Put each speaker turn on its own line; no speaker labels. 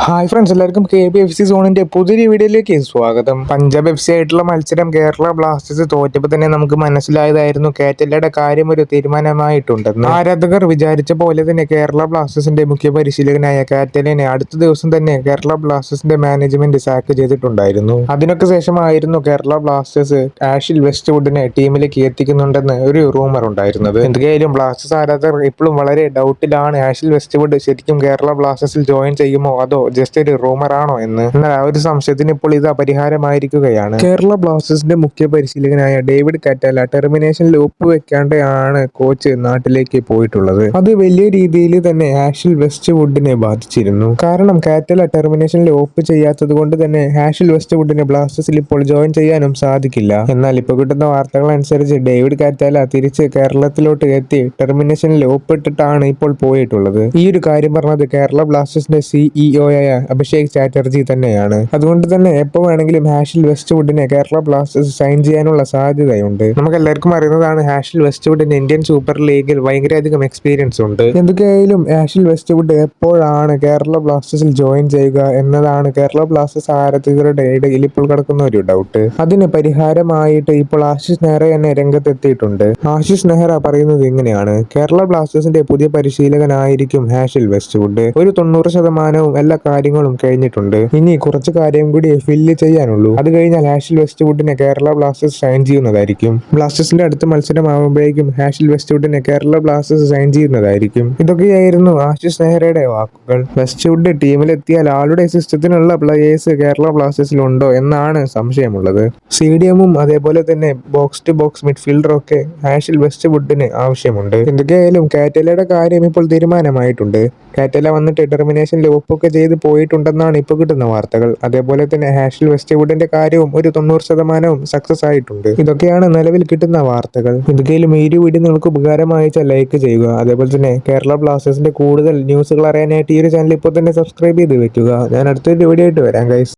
Hi friends, എല്ലാവർക്കും KBFC സോണിന്റെ പുതിയൊരു വീഡിയോയിലേക്ക് സ്വാഗതം. പഞ്ചാബ് FC ആയിട്ടുള്ള മത്സരം കേരള ബ്ലാസ്റ്റേഴ്സ് തോറ്റപ്പോൾ തന്നെ നമുക്ക് മനസ്സിലായതായിരുന്നു കേറ്റലയുടെ കാര്യം ഒരു തീരുമാനമായിട്ടുണ്ടെന്ന്. ആരാധകർ വിചാരിച്ച പോലെ തന്നെ കേരള ബ്ലാസ്റ്റേഴ്സിന്റെ മുഖ്യ പരിശീലകനായ കാറ്റലിനെ അടുത്ത ദിവസം തന്നെ കേരള ബ്ലാസ്റ്റേഴ്സിന്റെ മാനേജ്മെന്റ് സാക്ക് ചെയ്തിട്ടുണ്ടായിരുന്നു. അതിനൊക്കെ ശേഷമായിരുന്നു കേരള ബ്ലാസ്റ്റേഴ്സ് ആഷിൽ വെസ്റ്റ്വുഡിനെ ടീമിലേക്ക് എത്തിക്കുന്നുണ്ടെന്ന് ഒരു റൂമർ ഉണ്ടായിരുന്നത്. എന്തൊക്കെയായാലും ബ്ലാസ്റ്റേഴ്സ് ആരാധകർ ഇപ്പോഴും വളരെ ഡൗട്ടിലാണ് ആഷിൽ വെസ്റ്റ്വുഡ് ശരിക്കും കേരള ബ്ലാസ്റ്റേഴ്സിൽ ജോയിൻ ചെയ്യുമോ അതോ ജസ്റ്റ് ഒരു റൂമർ ആണോ എന്ന്. എന്നാൽ ആ ഒരു സംശയത്തിന് ഇപ്പോൾ ഇതാ പരിഹാരമായിരിക്കുകയാണ്. കേരള ബ്ലാസ്റ്റേഴ്സിന്റെ മുഖ്യ പരിശീലകനായ ഡേവിഡ് കാറ്റല ടെർമിനേഷനിൽ ഒപ്പുവെക്കാണ്ടാണ് കോച്ച് നാട്ടിലേക്ക് പോയിട്ടുള്ളത്. അത് വലിയ രീതിയിൽ തന്നെ ആഷിൽ വെസ്റ്റ്വുഡിനെ ബാധിച്ചിരുന്നു. കാരണം കാറ്റല ടെർമിനേഷനിൽ ഒപ്പ് ചെയ്യാത്തത് കൊണ്ട് തന്നെ ആഷിൽ വെസ്റ്റ്വുഡിനെ ബ്ലാസ്റ്റേഴ്സിൽ ഇപ്പോൾ ജോയിൻ ചെയ്യാനും സാധിക്കില്ല. എന്നാൽ ഇപ്പോൾ കിട്ടുന്ന വാർത്തകൾ അനുസരിച്ച് ഡേവിഡ് കാറ്റല തിരിച്ച് കേരളത്തിലോട്ട് എത്തി ടെർമിനേഷനിൽ ഒപ്പിട്ടിട്ടാണ് ഇപ്പോൾ പോയിട്ടുള്ളത്. ഈ ഒരു കാര്യം പറഞ്ഞത് കേരള ബ്ലാസ്റ്റേഴ്സിന്റെ CEO അഭിഷേക് ചാറ്റർജി തന്നെയാണ്. അതുകൊണ്ട് തന്നെ എപ്പോ വേണമെങ്കിലും ആഷിൽ വെസ്റ്റ്വുഡിനെ കേരള ബ്ലാസ്റ്റേഴ്സ് സൈൻ ചെയ്യാനുള്ള സാധ്യതയുണ്ട്. നമുക്ക് എല്ലാവർക്കും അറിയുന്നതാണ് ആഷിൽ വെസ്റ്റ്വുഡിന് ഇന്ത്യൻ സൂപ്പർ ലീഗിൽ ഭയങ്കരധികം എക്സ്പീരിയൻസ് ഉണ്ട്. എന്തൊക്കെയായാലും ആഷിൽ വെസ്റ്റ്വുഡ് എപ്പോഴാണ് കേരള ബ്ലാസ്റ്റേഴ്സിൽ ജോയിൻ ചെയ്യുക എന്നതാണ് കേരള ബ്ലാസ്റ്റേഴ്സ് ആരാധകരുടെ ഇടയിൽ ഇപ്പോൾ കിടക്കുന്ന ഒരു ഡൗട്ട്. അതിന് പരിഹാരമായിട്ട് ഇപ്പോൾ ആശിഷ് നെഹ്റ തന്നെ രംഗത്തെത്തിയിട്ടുണ്ട്. ആശിഷ് നെഹ്റ പറയുന്നത് ഇങ്ങനെയാണ്: കേരള ബ്ലാസ്റ്റേഴ്സിന്റെ പുതിയ പരിശീലകനായിരിക്കും ആഷിൽ വെസ്റ്റ്വുഡ്. ഒരു 90% എല്ലാ കാര്യങ്ങളും കഴിഞ്ഞിട്ടുണ്ട്. ഇനി കുറച്ച് കാര്യം കൂടി ഫില്ല് ചെയ്യാനുള്ളൂ. അത് കഴിഞ്ഞാൽ ആഷിൽ വെസ്റ്റ്വുഡിനെ കേരള ബ്ലാസ്റ്റേഴ്സ് സൈൻ ചെയ്യുന്നതായിരിക്കും. ബ്ലാസ്റ്റേഴ്സിന്റെ അടുത്ത മത്സരമാകുമ്പോഴേക്കും ആഷിൽ വെസ്റ്റ്വുഡിനെ കേരള ബ്ലാസ്റ്റേഴ്സ് സൈൻ ചെയ്യുന്നതായിരിക്കും. ഇതൊക്കെയായിരുന്നു ആശിഷ് നെഹ്റയുടെ വാക്കുകൾ. വെസ്റ്റ്വുഡ് ടീമിലെത്തിയാൽ ആളുടെ സിസ്റ്റത്തിനുള്ള പ്ലേയേഴ്സ് കേരള ബ്ലാസ്റ്റേഴ്സിൽ ഉണ്ടോ എന്നാണ് സംശയമുള്ളത്. CDM അതേപോലെ തന്നെ ബോക്സ് ടു ബോക്സ് മിഡ്ഫീൽഡറും ഒക്കെ ആഷിൽ വെസ്റ്റ്വുഡിന് ആവശ്യമുണ്ട്. എന്തൊക്കെയായാലും കാറ്റലയുടെ കാര്യം ഇപ്പോൾ തീരുമാനമായിട്ടുണ്ട്. കാറ്റല വന്നിട്ട് ടെർമിനേഷനിൽ ഒപ്പൊക്കെ ചെയ്ത് പോയിട്ടുണ്ടെന്നാണ് ഇപ്പോൾ കിട്ടുന്ന വാർത്തകൾ. അതേപോലെ തന്നെ ആഷിൽ വെസ്റ്റ്വുഡിന്റെ കാര്യവും ഒരു 90% സക്സസ് ആയിട്ടുണ്ട്. ഇതൊക്കെയാണ് നിലവിൽ കിട്ടുന്ന വാർത്തകൾ. എന്തൊക്കെയായാലും ഈ ഒരു വീഡിയോ നിങ്ങൾക്ക് ഉപകാരമായിച്ചാൽ ലൈക്ക് ചെയ്യുക. അതേപോലെ തന്നെ കേരള ബ്ലാസ്റ്റേഴ്സിന്റെ കൂടുതൽ ന്യൂസുകൾ അറിയാനായിട്ട് ഈ ഒരു ചാനൽ ഇപ്പോൾ തന്നെ സബ്സ്ക്രൈബ് ചെയ്ത് വെക്കുക. ഞാൻ അടുത്തൊരു വീഡിയോ ആയിട്ട് വരാം ഗൈസ്.